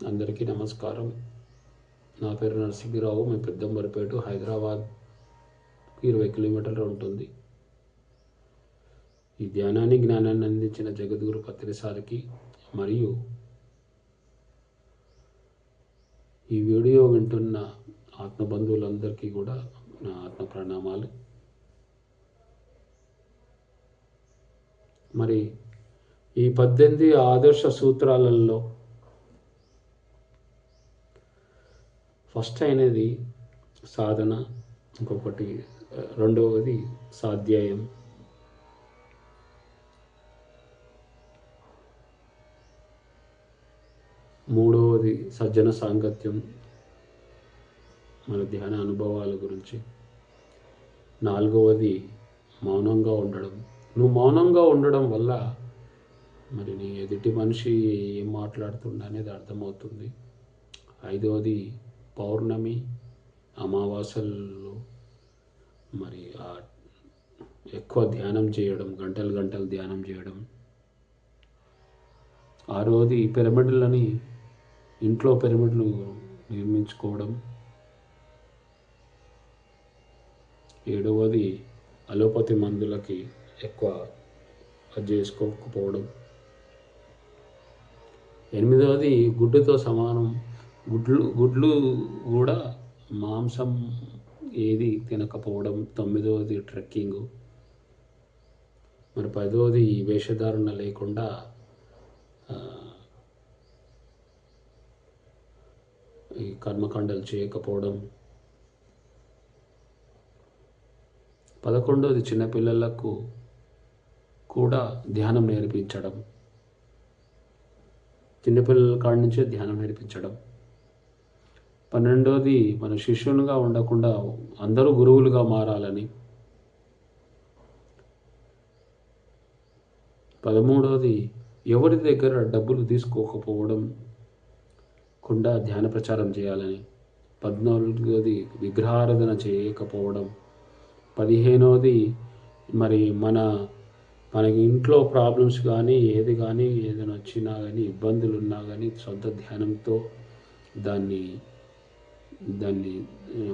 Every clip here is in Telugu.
అందరికీ నమస్కారం. నా పేరు నరసింహరావు. మేము పెద్దంబరిపేట, హైదరాబాద్కి 20 కిలోమీటర్లు ఉంటుంది. ఈ ధ్యానాన్ని జ్ఞానాన్ని అందించిన జగద్గురు పత్రిసారికి మరియు ఈ వీడియో వింటున్న ఆత్మబంధువులందరికీ కూడా నా ఆత్మ ప్రణామాలు. మరి ఈ 18 ఆదర్శ సూత్రాలలో ఫస్ట్ అయినది సాధన, ఇంకొకటి రెండవది సాధ్యాయం, మూడవది సజ్జన సాంగత్యం, మన ధ్యాన అనుభవాల గురించి, నాలుగవది మౌనంగా ఉండడం. నువ్వు మౌనంగా ఉండడం వల్ల మరి నీ ఎదుటి మనిషి ఏం మాట్లాడుతుండ అనేది అర్థమవుతుంది. ఐదవది పౌర్ణమి, అమావాస్యల్లో మరి ఎక్కువ ధ్యానం చేయడం, గంటలు ధ్యానం చేయడం. ఆరవది పిరమిడ్లని ఇంట్లో పిరమిడ్లు నిర్మించుకోవడం. ఏడవది అలోపతి మందులకి ఎక్కువ అది చేసుకోకపోవడం. ఎనిమిదవది గుడ్డుతో సమానం, గుడ్లు కూడా మాంసం ఏది తినకపోవడం. తొమ్మిదవది ట్రెక్కింగ్. మరి 10వది వేషధారణ లేకుండా ఈ కర్మకాండలు చేయకపోవడం. 11వది చిన్నపిల్లలకు కూడా ధ్యానం నేర్పించడం, చిన్నపిల్లల కాడి నుంచే ధ్యానం నేర్పించడం. 12వది మన శిష్యునిగా ఉండకుండా అందరూ గురువులుగా మారాలని. 13వది ఎవరి దగ్గర డబ్బులు తీసుకోకపోవడం కుండా ధ్యాన ప్రచారం చేయాలని. 14వది విగ్రహారాధన చేయకపోవడం. 15వది మరి మనకి ఇంట్లో ప్రాబ్లమ్స్ కానీ ఏదైనా వచ్చినా కానీ ఇబ్బందులు ఉన్నా కానీ సొంత ధ్యానంతో దాన్ని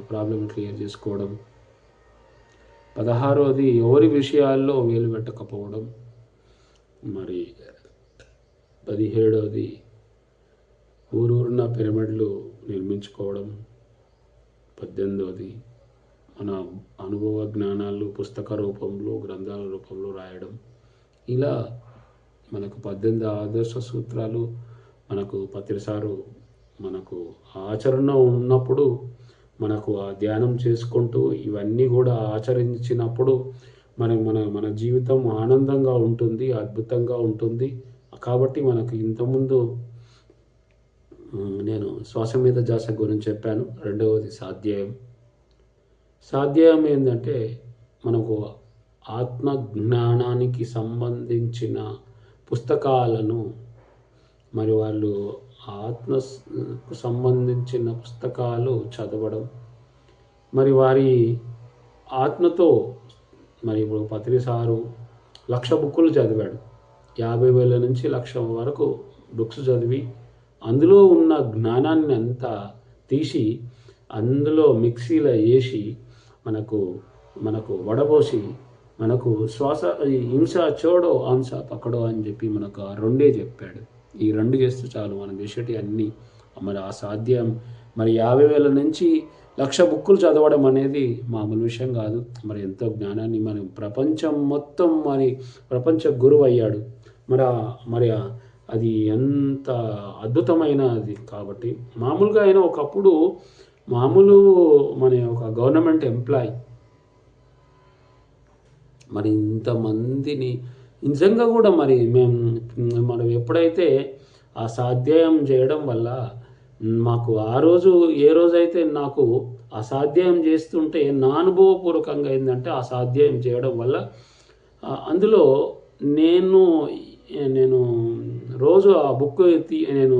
ప్రాబ్లం క్లియర్ చేసుకోవడం. 16వది ఎవరి విషయాల్లో వేలు పెట్టకపోవడం. మరి 17వది ఊరూరున పిరమిడ్లు నిర్మించుకోవడం. 18వది మన అనుభవ జ్ఞానాలు పుస్తక రూపంలో, గ్రంథాల రూపంలో రాయడం. ఇలా మనకు 18 ఆదర్శ సూత్రాలు మనకు పత్రిసారు మనకు ఆచరణ ఉన్నప్పుడు మనకు ఆ ధ్యానం చేసుకుంటూ ఇవన్నీ కూడా ఆచరించినప్పుడు మన జీవితం ఆనందంగా ఉంటుంది, అద్భుతంగా ఉంటుంది. కాబట్టి మనకు ఇంతకుముందు నేను శ్వాస మీద ధ్యాస గురించి చెప్పాను. రెండవది సాధ్యాయం ఏంటంటే మనకు ఆత్మ జ్ఞానానికి సంబంధించిన పుస్తకాలను మరి వాళ్ళు ఆత్మకు సంబంధించిన పుస్తకాలు చదవడం. మరి వారి ఆత్మతో మరి ఇప్పుడు పత్రిసారు 1,00,000 బుక్కులు చదివాడు. 50,000 నుంచి 1,00,000 వరకు బుక్స్ చదివి అందులో ఉన్న జ్ఞానాన్ని అంతా తీసి అందులో మిక్సీలో వేసి మనకు వడబోసి మనకు శ్వాస హింస చోడో హంస పక్కడో అని చెప్పి మనకు ఆ రెండే చెప్పాడు. ఈ రెండు చేస్తే చాలు మనం చేసేటి అన్నీ. మరి ఆ సాధ్యం మరి 50,000 నుంచి 1,00,000 బుక్కులు చదవడం అనేది మామూలు విషయం కాదు. మరి ఎంతో జ్ఞానాన్ని మనం ప్రపంచం మొత్తం ప్రపంచ గురువు అయ్యాడు. మరి అది ఎంత అద్భుతమైనది. కాబట్టి మామూలుగా అయినా ఒకప్పుడు మన ఒక గవర్నమెంట్ ఎంప్లాయ్ మరి ఇంతమందిని నిజంగా కూడా మరి మనం ఎప్పుడైతే ఆ సాధ్యాయం చేయడం వల్ల మాకు ఏ రోజైతే నాకు అసాధ్యాయం చేస్తుంటే నా అనుభవపూర్వకంగా ఏంటంటే ఆ సాధ్యాయం చేయడం వల్ల అందులో నేను రోజు ఆ బుక్ నేను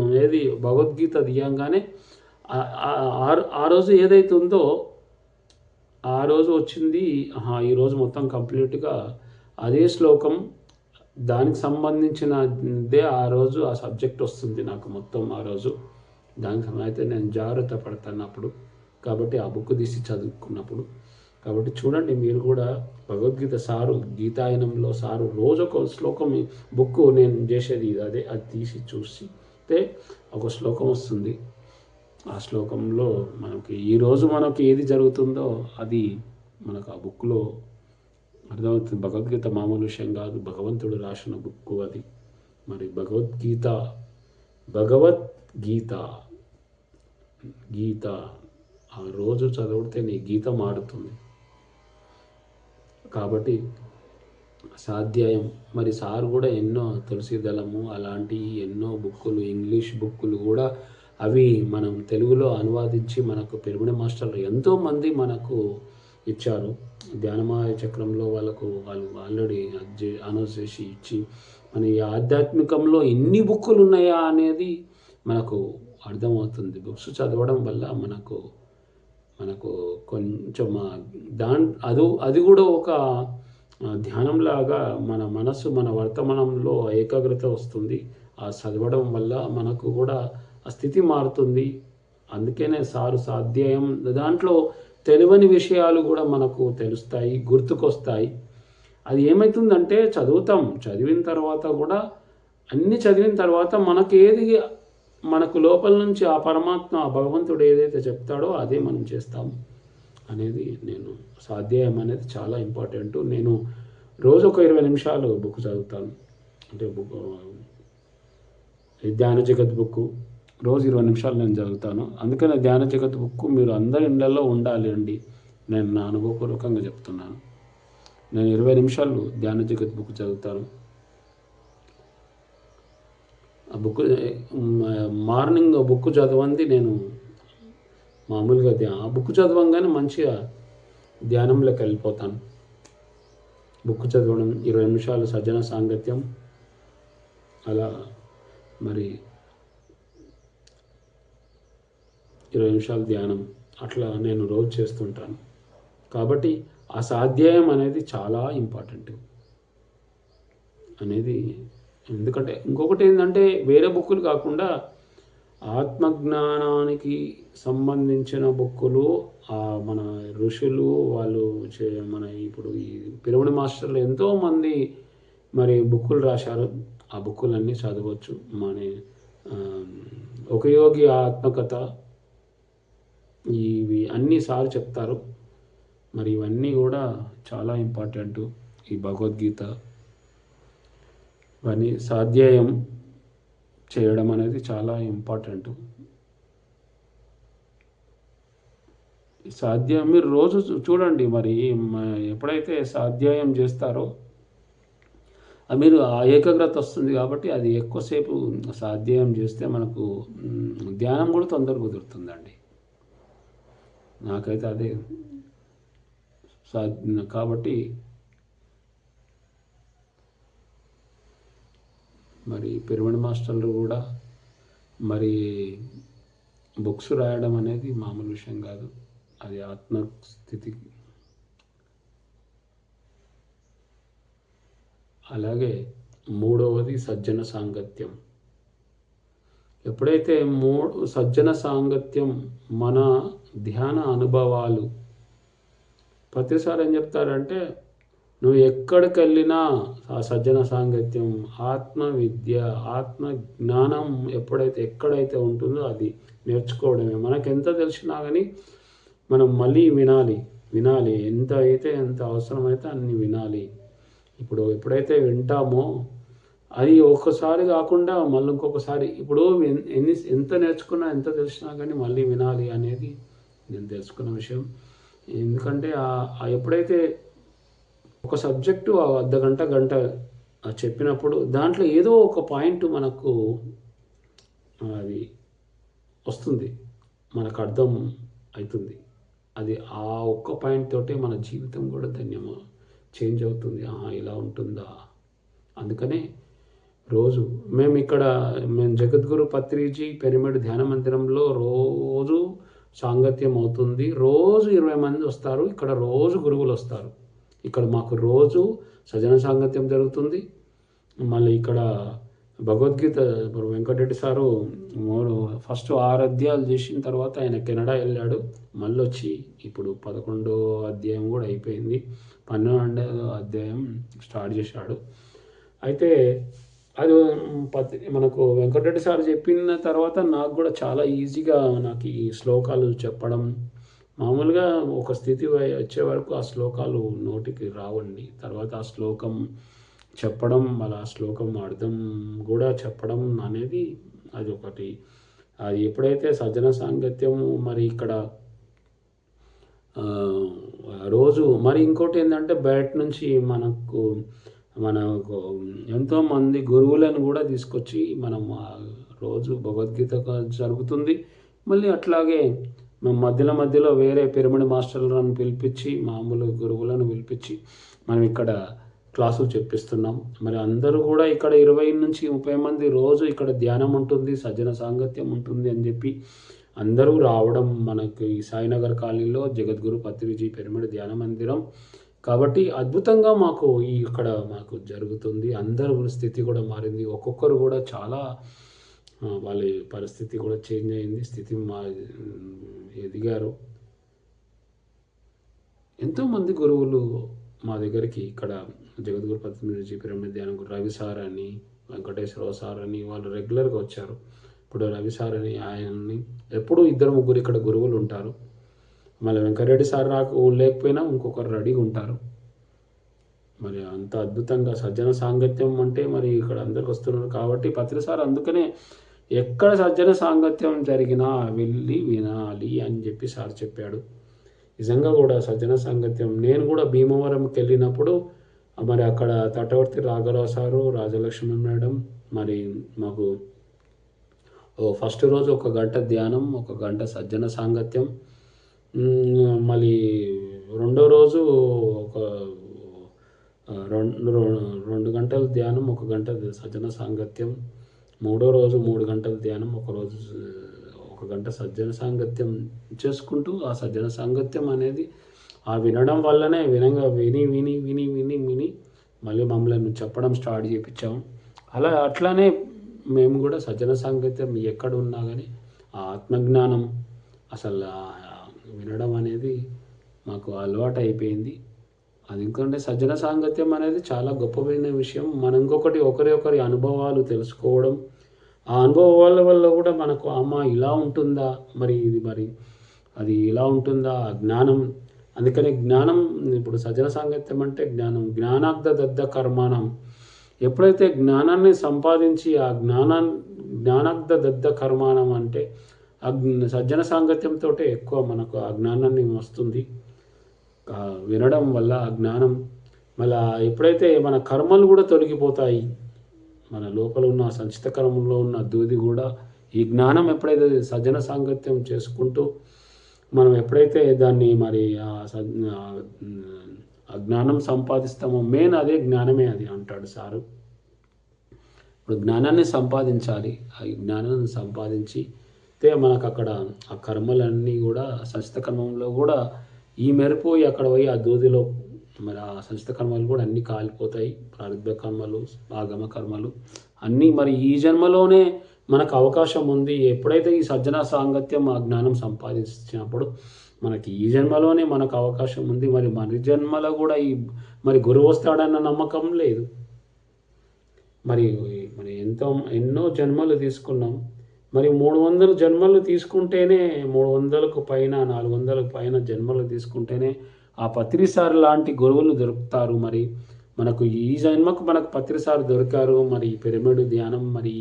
భగవద్గీత తీయంగానే ఆ రోజు ఏదైతే ఉందో ఆ రోజు వచ్చింది. ఈరోజు మొత్తం కంప్లీట్గా అదే శ్లోకం దానికి సంబంధించినదే ఆ రోజు ఆ సబ్జెక్ట్ వస్తుంది నాకు మొత్తం ఆ రోజు. దానికి అయితే నేను జాగ్రత్త పడతాను అప్పుడు. కాబట్టి ఆ బుక్ తీసి చదువుకున్నప్పుడు. కాబట్టి చూడండి మీరు కూడా భగవద్గీత సారు గీతాయనంలో సారు రోజొక శ్లోకం బుక్ నేను చేసేది అదే. అది తీసి చూస్తే ఒక శ్లోకం వస్తుంది. ఆ శ్లోకంలో మనకి ఈరోజు మనకి ఏది జరుగుతుందో అది మనకు ఆ బుక్లో అర్థమవుతుంది. భగవద్గీత మామూలు విషయం కాదు, భగవంతుడు రాసిన బుక్ అది. మరి భగవద్గీత గీత ఆ రోజు చదివితే నీ గీత మారుతుంది. కాబట్టి స్వాధ్యాయం మరి సార్ కూడా ఎన్నో తులసి దళము అలాంటి ఎన్నో బుక్కులు, ఇంగ్లీష్ బుక్కులు కూడా అవి మనం తెలుగులో అనువాదించి మనకు పెరుమణి మాస్టర్లు ఎంతోమంది మనకు ఇచ్చారు. ధ్యానమాయ చక్రంలో వాళ్ళు ఆల్రెడీ అనౌన్స్ చేసి ఇచ్చి మన ఈ ఆధ్యాత్మికంలో ఎన్ని బుక్కులు ఉన్నాయా అనేది మనకు అర్థమవుతుంది. బుక్స్ చదవడం వల్ల మనకు కొంచెం అది కూడా ఒక ధ్యానంలాగా మన మనసు మన వర్తమానంలో ఏకాగ్రత వస్తుంది. ఆ చదవడం వల్ల మనకు కూడా ఆ స్థితి మారుతుంది. అందుకనే సారు స్వాధ్యాయం దాంట్లో తెలియని విషయాలు కూడా మనకు తెలుస్తాయి, గుర్తుకొస్తాయి. అది ఏమవుతుందంటే చదివిన తర్వాత కూడా అన్నీ చదివిన తర్వాత మనకు లోపల నుంచి ఆ పరమాత్మ ఆ భగవంతుడు ఏదైతే చెప్తాడో అదే మనం చేస్తాము అనేది స్వాధ్యాయం అనేది చాలా ఇంపార్టెంట్. నేను రోజు ఒక 20 నిమిషాలు బుక్ చదువుతాను. అంటే ధ్యాన జగత్ బుక్ రోజు 20 నిమిషాలు నేను చదువుతాను. అందుకనే ధ్యాన జగత్ బుక్ మీరు అందరి ఇళ్ళల్లో ఉండాలి అండి. నేను నా అనుభవపూర్వకంగా చెప్తున్నాను. నేను 20 నిమిషాలు ధ్యాన జగత్ బుక్ చదువుతాను. ఆ బుక్ మార్నింగ్ బుక్ చదవండి. నేను మామూలుగా ఆ బుక్ చదవంగానే మంచిగా ధ్యానంలోకి వెళ్ళిపోతాను. బుక్ చదవడం 20 నిమిషాలు సజ్జన సాంగత్యం, అలా మరి 20 నిమిషాలు ధ్యానం, అట్లా నేను రోజు చేస్తుంటాను. కాబట్టి ఆ స్వాధ్యాయం అనేది చాలా ఇంపార్టెంట్ అనేది. ఎందుకంటే ఇంకొకటి ఏంటంటే వేరే బుక్కులు కాకుండా ఆత్మజ్ఞానానికి సంబంధించిన బుక్కులు మన ఋషులు వాళ్ళు మన ఇప్పుడు ఈ పిరమిడ్ మాస్టర్లు ఎంతోమంది మరి బుక్కులు రాశారు. ఆ బుక్కులన్నీ చదవచ్చు. ఒక యోగి ఆత్మకథ ఇవి అన్నీ సార్ చెప్తారు. మరి ఇవన్నీ కూడా చాలా ఇంపార్టెంట్. ఈ భగవద్గీత ఇవన్నీ స్వాధ్యాయం చేయడం అనేది చాలా ఇంపార్టెంట్. స్వాధ్యాయం మీరు రోజు చూడండి. మరి ఎప్పుడైతే స్వాధ్యాయం చేస్తారో మీరు ఆ ఏకాగ్రత వస్తుంది. కాబట్టి అది ఎక్కువసేపు స్వాధ్యాయం చేస్తే మనకు ధ్యానం కూడా తొందరగా కుదురుతుందండి. నాకైతే అదే కాబట్టి మరి పిరమిడ్ మాస్టర్లు కూడా మరి బుక్స్ రాయడం అనేది మామూలు విషయం కాదు. అది ఆత్మస్థితికి. అలాగే మూడవది సజ్జన సాంగత్యం. ఎప్పుడైతే సజ్జన సాంగత్యం మన ధ్యాన అనుభవాలు ప్రతిసారి ఏం చెప్తారంటే నువ్వు ఎక్కడికి వెళ్ళినా ఆ సజ్జన సాంగత్యం, ఆత్మ విద్య, ఆత్మ జ్ఞానం ఎక్కడైతే ఉంటుందో అది నేర్చుకోవడమే. మనకు ఎంత తెలిసినా కానీ మనం మళ్ళీ వినాలి. ఎంత అవసరమైతే అన్ని వినాలి. ఇప్పుడు ఎప్పుడైతే వింటామో అది ఒక్కసారి కాకుండా మళ్ళీ ఇంకొకసారి, ఇప్పుడు ఎంత నేర్చుకున్నా ఎంత తెలిసినా కానీ మళ్ళీ వినాలి అనేది నేను తెలుసుకున్న విషయం. ఎందుకంటే ఎప్పుడైతే ఒక సబ్జెక్టు గంట చెప్పినప్పుడు దాంట్లో ఏదో ఒక పాయింట్ మనకు అది వస్తుంది, మనకు అర్థం అవుతుంది. అది ఆ ఒక్క పాయింట్ తోటే మన జీవితం కూడా చేంజ్ అవుతుంది. ఇలా ఉంటుందా. అందుకనే రోజు మేము జగద్గురు పత్రిజీ పిరమిడ్ ధ్యాన మందిరంలో రోజు సాంగత్యం అవుతుంది. రోజు 20 మంది వస్తారు. ఇక్కడ రోజు గురువులు వస్తారు. ఇక్కడ మాకు రోజు సజ్జన సాంగత్యం జరుగుతుంది. మళ్ళీ ఇక్కడ భగవద్గీత ఇప్పుడు వెంకటరెడ్డి సారు ఫస్ట్ 6 అధ్యాయాలు చేసిన తర్వాత ఆయన కెనడా వెళ్ళాడు. మళ్ళీ వచ్చి ఇప్పుడు 11వ అధ్యాయం కూడా అయిపోయింది. 12వ అధ్యాయం స్టార్ట్ చేశాడు. అయితే అది మనకు వెంకటరెడ్డి సార్ చెప్పిన తర్వాత నాకు కూడా చాలా ఈజీగా నాకు ఈ శ్లోకాలు చెప్పడం, మామూలుగా ఒక స్థితి వచ్చే వరకు ఆ శ్లోకాలు నోటికి రావండి. తర్వాత ఆ శ్లోకం చెప్పడం, మళ్ళీ ఆ శ్లోకం అర్థం కూడా చెప్పడం అనేది అది ఒకటి. అది ఎప్పుడైతే సజ్జన సాంగత్యం మరి ఇక్కడ రోజు మరి ఇంకోటి ఏంటంటే బయట నుంచి మనకు ఎంతోమంది గురువులను కూడా తీసుకొచ్చి మనం రోజు భగవద్గీత జరుగుతుంది. మళ్ళీ అట్లాగే మేము మధ్యలో వేరే పిరమిడ్ మాస్టర్లను పిలిపించి, మామూలు గురువులను పిలిపించి మనం ఇక్కడ క్లాసులు చెప్పిస్తున్నాం. మరి అందరూ కూడా ఇక్కడ 20 నుంచి 30 మంది రోజు ఇక్కడ ధ్యానం ఉంటుంది, సజ్జన సాంగత్యం ఉంటుంది అని చెప్పి అందరూ రావడం మనకి సాయినగర్ కాలనీలో జగద్గురు పత్రిజీ పిరమిడ్ ధ్యాన మందిరం కాబట్టి అద్భుతంగా మాకు ఇక్కడ మాకు జరుగుతుంది. అందరూ స్థితి కూడా మారింది. ఒక్కొక్కరు కూడా చాలా వాళ్ళ పరిస్థితి కూడా చేంజ్ అయింది. స్థితి ఎదిగారు. ఎంతోమంది గురువులు మా దగ్గరికి ఇక్కడ జగద్గురు పత్రిజీ పిరమిడ్ ధ్యానం రవి సార్ అని, వెంకటేశ్వరరావు సార్ అని వాళ్ళు రెగ్యులర్గా వచ్చారు. ఇప్పుడు రవి సార్ అని ఆయన్ని ఎప్పుడూ 2-3 ఇక్కడ గురువులు ఉంటారు. మళ్ళీ వెంకటరెడ్డి సార్ లేకపోయినా ఇంకొకరు రెడీగా ఉంటారు. మరి అంత అద్భుతంగా సజ్జన సాంగత్యం అంటే మరి ఇక్కడ అందరికి వస్తున్నారు కాబట్టి పత్రి సార్ అందుకనే ఎక్కడ సజ్జన సాంగత్యం జరిగినా వెళ్ళి వినాలి అని చెప్పి సార్ చెప్పాడు. నిజంగా కూడా సజ్జన సాంగత్యం నేను కూడా భీమవరంకి వెళ్ళినప్పుడు మరి అక్కడ తటవర్తి రాఘరావు సారు, రాజలక్ష్మి మేడం మరి మాకు ఫస్ట్ రోజు 1 గంట ధ్యానం, 1 గంట సజ్జన సాంగత్యం, మళ్ళీ రెండో రోజు ఒక 2 గంటల ధ్యానం, 1 గంట సజ్జన సాంగత్యం, మూడో రోజు 3 గంటల ధ్యానం, 1 రోజు 1 గంట సజ్జన సాంగత్యం చేసుకుంటూ ఆ సజ్జన సాంగత్యం అనేది ఆ వినడం వల్లనే విని మళ్ళీ మమ్మల్ని చెప్పడం స్టార్ట్ చేయించాము. అట్లానే మేము కూడా సజ్జన సాంగత్యం ఎక్కడ ఉన్నా కానీ ఆ ఆత్మజ్ఞానం అసలు వినడం అనేది మాకు అలవాటు అయిపోయింది. అది ఎందుకంటే సజ్జన సాంగత్యం అనేది చాలా గొప్పమైన విషయం. మనం ఇంకొకటి ఒకరి అనుభవాలు తెలుసుకోవడం, ఆ అనుభవాల వల్ల కూడా మనకు అమ్మ ఇలా ఉంటుందా, మరి అది ఇలా ఉంటుందా జ్ఞానం. అందుకని జ్ఞానం ఇప్పుడు సజ్జన సాంగత్యం అంటే జ్ఞానాగ్ధ దద్ద కర్మాణం. ఎప్పుడైతే జ్ఞానాన్ని సంపాదించి ఆ జ్ఞానాగ్ధ దద్ద కర్మాణం అంటే సజ్జన సాంగత్యంతో ఎక్కువ మనకు ఆ జ్ఞానాన్ని వస్తుంది. వినడం వల్ల ఆ జ్ఞానం మళ్ళీ ఎప్పుడైతే మన కర్మలు కూడా తొలగిపోతాయి, మన లోపల ఉన్న సంచిత కర్మంలో ఉన్న దూది కూడా ఈ జ్ఞానం ఎప్పుడైతే సజ్జన సాంగత్యం చేసుకుంటూ మనం ఎప్పుడైతే దాన్ని మరి ఆ జ్ఞానం సంపాదిస్తామో మెయిన్ అదే జ్ఞానమే అది అంటాడు సారు. ఇప్పుడు జ్ఞానాన్ని సంపాదించాలి. ఆ జ్ఞానాన్ని సంపాదించి మనకు అక్కడ ఆ కర్మలన్నీ కూడా సంచిత కర్మంలో కూడా ఈ మెరుపోయి అక్కడ పోయి ఆ దూదిలో మరి ఆ సంచిత కర్మలు కూడా అన్నీ కాలిపోతాయి. ప్రారంభ కర్మలు, ఆగమ కర్మలు అన్నీ మరి ఈ జన్మలోనే మనకు అవకాశం ఉంది. ఎప్పుడైతే ఈ సజ్జన సాంగత్యం ఆ జ్ఞానం సంపాదించినప్పుడు మనకి ఈ జన్మలోనే మనకు అవకాశం ఉంది. మరి జన్మలో కూడా మరి గురువు వస్తాడన్న నమ్మకం లేదు. మరి ఎన్నో జన్మలు తీసుకున్నాం. మరి 300 జన్మలు తీసుకుంటేనే 300కు పైన 400కు పైన జన్మలు తీసుకుంటేనే ఆ పత్రిసారి లాంటి గురువులు దొరుకుతారు. మరి మనకు ఈ జన్మకు మనకు పత్రిసారి దొరికారు. మరి పిరమిడ్ ధ్యానం మరి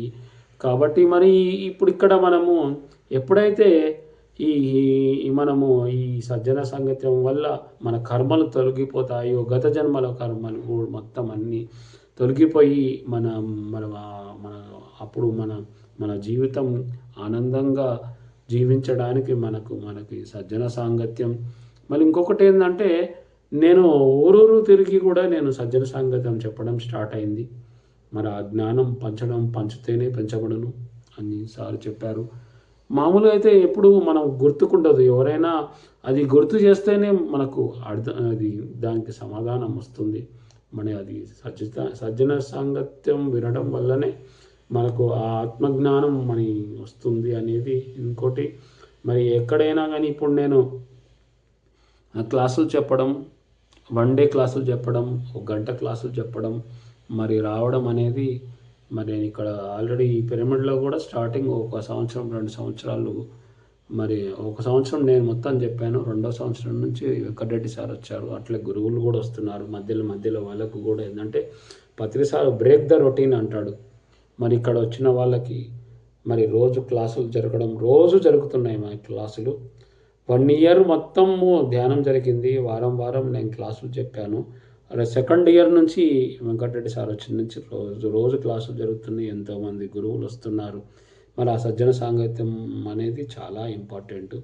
కాబట్టి మరి ఇప్పుడు ఇక్కడ మనము ఎప్పుడైతే మనము ఈ సజ్జన సాంగత్యం వల్ల మన కర్మలు తొలగిపోతాయో, గత జన్మల కర్మలు మొత్తం అన్నీ తొలగిపోయి అప్పుడు మన జీవితం ఆనందంగా జీవించడానికి మనకి సజ్జన సాంగత్యం. మళ్ళీ ఇంకొకటి ఏంటంటే నేను ఊరూరు తిరిగి కూడా నేను సజ్జన సాంగత్యం చెప్పడం స్టార్ట్ అయింది. మరి ఆ జ్ఞానం పంచితేనే పెంచబడును అని సార్ చెప్పారు. మామూలుగా అయితే ఎప్పుడు మనం గుర్తుకుండదు. ఎవరైనా అది గుర్తు చేస్తేనే మనకు దానికి సమాధానం వస్తుంది. అది సజ్జన సాంగత్యం వినడం వల్లనే మనకు ఆ ఆత్మజ్ఞానం మరి వస్తుంది అనేది ఇంకోటి. మరి ఎక్కడైనా కానీ ఇప్పుడు నేను క్లాసులు చెప్పడం, 1 డే క్లాసులు చెప్పడం, 1 గంట క్లాసులు చెప్పడం, మరి రావడం అనేది, మరి నేను ఇక్కడ ఆల్రెడీ ఈ పిరమిడ్లో కూడా స్టార్టింగ్ 1 సంవత్సరం 2 సంవత్సరాలు, మరి 1 సంవత్సరం నేను మొత్తం చెప్పాను. రెండో సంవత్సరం నుంచి వెంకటరెడ్డి సార్ వచ్చారు. అట్లే గురువులు కూడా వస్తున్నారు మధ్యలో మధ్యలో. వాళ్ళకు కూడా ఏంటంటే పత్రి సార్ బ్రేక్ ద రొటీన్ అంటాడు. మరి ఇక్కడ వచ్చిన వాళ్ళకి మరి రోజు క్లాసులు రోజు జరుగుతున్నాయి మా క్లాసులు. 1 ఇయర్ మొత్తము ధ్యానం జరిగింది. వారం వారం నేను క్లాసులు చెప్పాను. సెకండ్ ఇయర్ నుంచి వెంకటరెడ్డి సార్ వచ్చిన నుంచి రోజు క్లాసులు జరుగుతున్నాయి. ఎంతోమంది గురువులు వస్తున్నారు. మరి ఆ సజ్జన సాంగత్యం అనేది చాలా ఇంపార్టెంట్.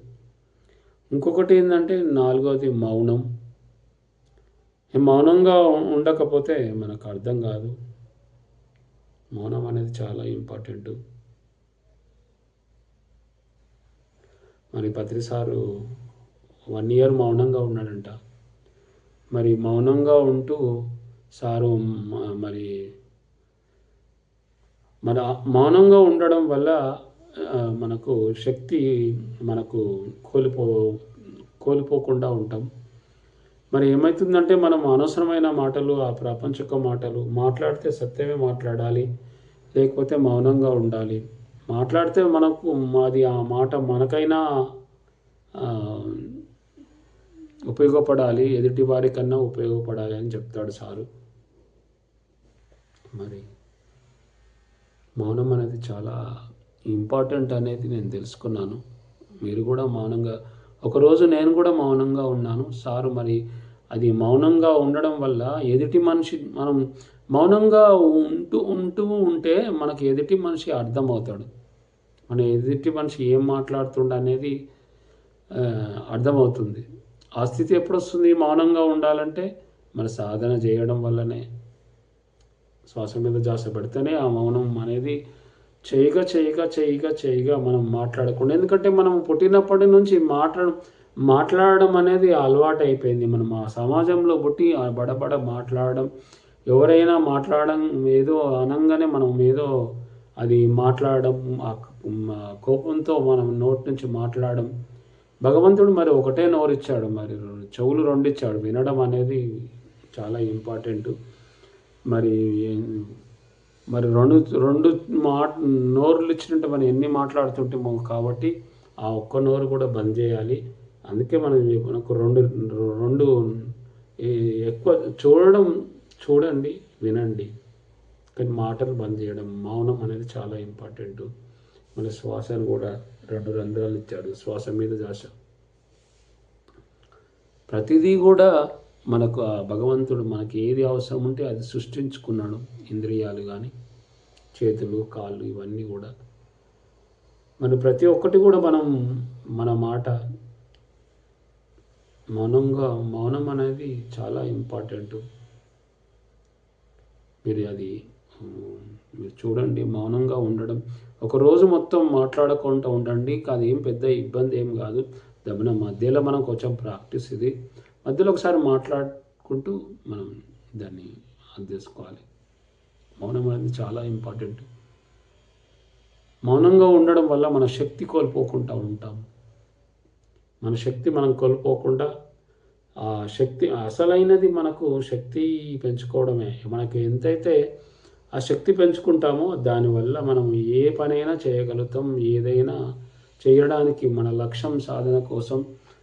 ఇంకొకటి ఏంటంటే 4వది మౌనం. మౌనంగా ఉండకపోతే మనకు అర్థం కాదు. మౌనం అనేది చాలా ఇంపార్టెంట్. మరి పత్రి సారు 1 ఇయర్ మౌనంగా ఉన్నాడంట. మరి మౌనంగా ఉంటూ సారు మరి మన మౌనంగా ఉండడం వల్ల మనకు శక్తి మనకు కోల్పోకుండా ఉంటాం. మరి ఏమవుతుందంటే మనం అనవసరమైన మాటలు, ఆ ప్రపంచక మాటలు మాట్లాడితే సత్యమే మాట్లాడాలి, లేకపోతే మౌనంగా ఉండాలి. మాట్లాడితే మనకు అది ఆ మాట మనకైనా ఉపయోగపడాలి, ఎదుటి వారికన్నా ఉపయోగపడాలి అని చెప్తాడు సారు. మరి మౌనం అనేది చాలా ఇంపార్టెంట్ అనేది నేను తెలుసుకున్నాను. మీరు కూడా మౌనంగా, ఒకరోజు నేను కూడా మౌనంగా ఉన్నాను. సారు మరి అది మౌనంగా ఉండడం వల్ల ఎదుటి మనిషి, మనం మౌనంగా ఉంటే మనకి ఎదుటి మనిషి అర్థమవుతాడు. మన ఎదుటి మనిషి ఏం మాట్లాడుతుండ అనేది అర్థమవుతుంది. ఆ స్థితి ఎప్పుడు వస్తుంది? మౌనంగా ఉండాలంటే మన సాధన చేయడం వల్లనే. శ్వాస మీద ధ్యాస పెడితేనే ఆ మౌనం అనేది చేయగా మనం మాట్లాడకుండా. ఎందుకంటే మనం పుట్టినప్పటి నుంచి మాట్లాడడం అనేది అలవాటు అయిపోయింది. మనం ఆ సమాజంలో పుట్టి బడబడ మాట్లాడడం, ఎవరైనా మాట్లాడడం, ఏదో అనంగానే మనం ఏదో అది మాట్లాడడం, కోపంతో మనం నోటి నుంచి మాట్లాడడం. భగవంతుడు మరి ఒకటే నోరిచ్చాడు, మరి చెవులు 2 ఇచ్చాడు. వినడం అనేది చాలా ఇంపార్టెంట్. మరి రెండు నోరులు ఇచ్చినట్టు మనం ఎన్ని మాట్లాడుతుంటామో, కాబట్టి ఆ ఒక్క నోరు కూడా బంద్ చేయాలి. అందుకే మనకు రెండు ఎక్కువ చూడండి, వినండి, కానీ మాటలు బంద్ చేయడం, మౌనం అనేది చాలా ఇంపార్టెంట్. మన శ్వాసను కూడా 2 రంధ్రాలు ఇచ్చాడు. శ్వాస మీద ధ్యాస. ప్రతిదీ కూడా మనకు ఆ భగవంతుడు మనకి ఏది అవసరం ఉంటే అది సృష్టించుకున్నాడు. ఇంద్రియాలు కానీ, చేతులు, కాళ్ళు, ఇవన్నీ కూడా మన ప్రతి ఒక్కటి కూడా మన మాట మౌనం అనేది చాలా ఇంపార్టెంట్. మీరు చూడండి, మౌనంగా ఉండడం. ఒకరోజు మొత్తం మాట్లాడకుండా ఉండండి, అదేం పెద్ద ఇబ్బంది ఏం కాదు. మధ్యలో మనం కొంచెం ప్రాక్టీస్, ఇది మధ్యలో ఒకసారి మాట్లాడుకుంటూ మనం దాన్ని అందేసుకోవాలి. మౌనం అనేది చాలా ఇంపార్టెంట్. మౌనంగా ఉండడం వల్ల మన శక్తి కోల్పోకుండా ఉంటాం. మన శక్తి మనం కోల్పోకుండా, ఆ శక్తి అసలైనది మనకు శక్తి పెంచుకోవడమే. మనకు ఎంతైతే ఆ శక్తి పెంచుకుంటామో దానివల్ల మనం ఏ పనైనా చేయగలుగుతాం. ఏదైనా చేయడానికి మన లక్ష్యం సాధన కోసం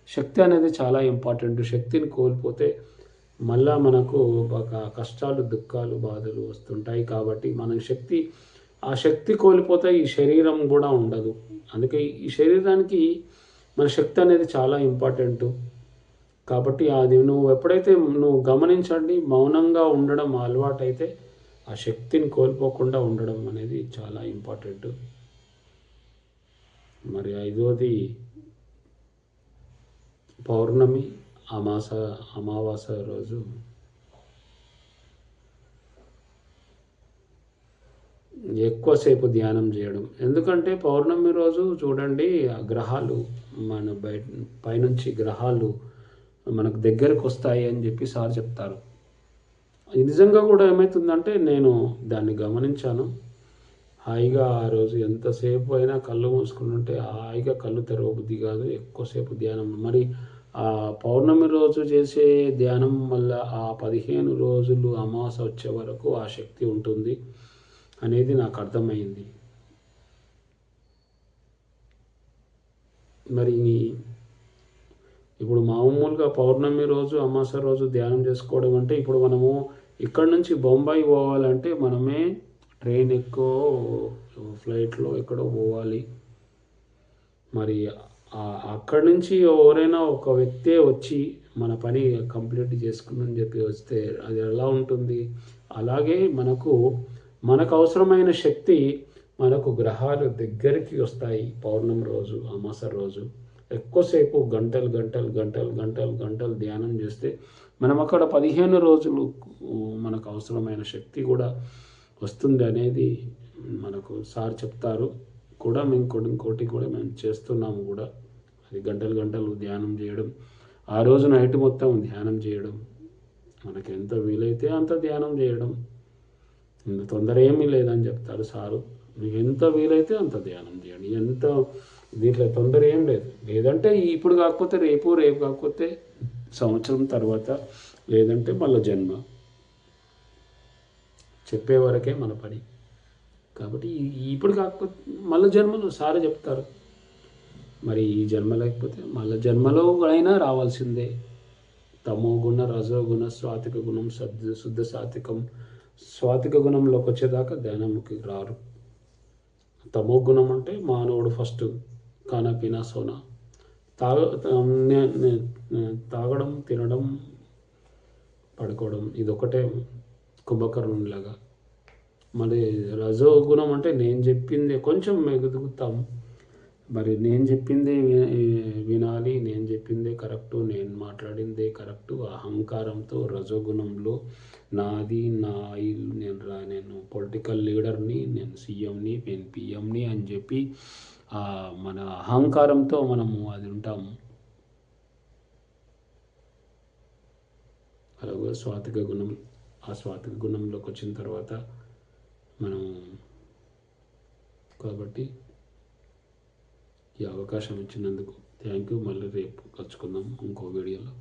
శక్తి అనేది చాలా ఇంపార్టెంట్. శక్తిని కోల్పోతే మళ్ళా మనకు కష్టాలు, దుఃఖాలు, బాధలు వస్తుంటాయి. కాబట్టి మన ఆ శక్తి కోల్పోతే ఈ శరీరం కూడా ఉండదు. అందుకే ఈ శరీరానికి మన శక్తి అనేది చాలా ఇంపార్టెంట్. కాబట్టి అది ఎప్పుడైతే గమనించండి, మౌనంగా ఉండడం అలవాటైతే ఆ శక్తిని కోల్పోకుండా ఉండడం అనేది చాలా ఇంపార్టెంట్. మరి 5వది పౌర్ణమి, అమావాస్య రోజు ఎక్కువసేపు ధ్యానం చేయడం. ఎందుకంటే పౌర్ణమి రోజు చూడండి, ఆ గ్రహాలు మన పైనుంచి గ్రహాలు మనకు దగ్గరకు వస్తాయి అని చెప్పి సార్ చెప్తారు. నిజంగా కూడా ఏమవుతుందంటే నేను దాన్ని గమనించాను. హాయిగా ఆ రోజు ఎంతసేపు అయినా కళ్ళు మూసుకుని ఉంటే హాయిగా కళ్ళు తెరవబుద్ధి కాదు, ఎక్కువసేపు ధ్యానం. మరి ఆ పౌర్ణమి రోజు చేసే ధ్యానం వల్ల ఆ 15 రోజులు అమావాస్య వచ్చే వరకు ఆ శక్తి ఉంటుంది అనేది నాకు అర్థమైంది. మరి ఇప్పుడు మామూలుగా పౌర్ణమి రోజు అమావాస్య రోజు ధ్యానం చేసుకోవడం అంటే, ఇప్పుడు మనము ఇక్కడ నుంచి బొంబాయి పోవాలంటే మనమే ట్రైన్ ఎక్కువ ఫ్లైట్లో ఎక్కడో పోవాలి. మరి అక్కడి నుంచి ఎవరైనా ఒక వ్యక్తే వచ్చి మన పని కంప్లీట్ చేసుకుందని చెప్పి వస్తే అది ఎలా ఉంటుంది? అలాగే మనకు అవసరమైన శక్తి మనకు గ్రహాలు దగ్గరికి వస్తాయి పౌర్ణమి రోజు, అమావాస్య రోజు. ఎక్కువసేపు గంటలు గంటలు గంటలు గంటలు గంటలు ధ్యానం చేస్తే మనం అక్కడ 15 రోజులు మనకు అవసరమైన శక్తి కూడా వస్తుంది అనేది మనకు సార్ చెప్తారు కూడా. మేము ఇంకోటి కూడా మేము చేస్తున్నాము కూడా. అది గంటలు గంటలు ధ్యానం చేయడం, ఆ రోజు నైట్ మొత్తం ధ్యానం చేయడం, మనకి ఎంత వీలైతే అంత ధ్యానం చేయడం. తొందర ఏమీ లేదని చెప్తారు సారు. మీకు ఎంత వీలైతే అంత ధ్యానం చేయండి. దీంట్లో తొందర ఏం లేదు. లేదంటే ఇప్పుడు కాకపోతే రేపు కాకపోతే సంవత్సరం తర్వాత, లేదంటే మళ్ళీ జన్మ. చెప్పే వరకే మన పని. కాబట్టి ఇప్పుడు కాకపోతే మళ్ళీ జన్మలో సారే చెప్తారు. మరి ఈ జన్మ లేకపోతే మళ్ళీ జన్మలో అయినా రావాల్సిందే. తమో గుణ, రజోగుణ, స్వాతిక గుణం, శుద్ధ సాత్వికం. స్వాతిక గుణంలోకి వచ్చేదాకా ధ్యానంకి రారు. తమో గుణం అంటే మానవుడు ఫస్ట్ ఖానా పీనా సోనా, తాగడం, తినడం, పడుకోవడం, ఇదొకటే కుంభకర్ణులాగా. మరి రజో గుణం అంటే నేను చెప్పింది కొంచెం ఎదుగుతాం. మరి నేను చెప్పిందే వినాలి, నేను చెప్పిందే కరెక్టు, నేను మాట్లాడిందే కరెక్టు. అహంకారంతో రజోగుణంలో నాది, నా ఇల్లు, నేను పొలిటికల్ లీడర్ని, నేను సీఎంని, నేను పిఎంని అని చెప్పి మన అహంకారంతో మనము అది ఉంటాము. అలాగే స్వాతిక గుణం, ఆ స్వాతిక గుణంలోకి వచ్చిన తర్వాత మనం కాబట్టి ఈ అవకాశం ఇచ్చినందుకు థ్యాంక్ యూ. మళ్ళీ రేపు కలుసుకుందాం ఇంకో వీడియోలో.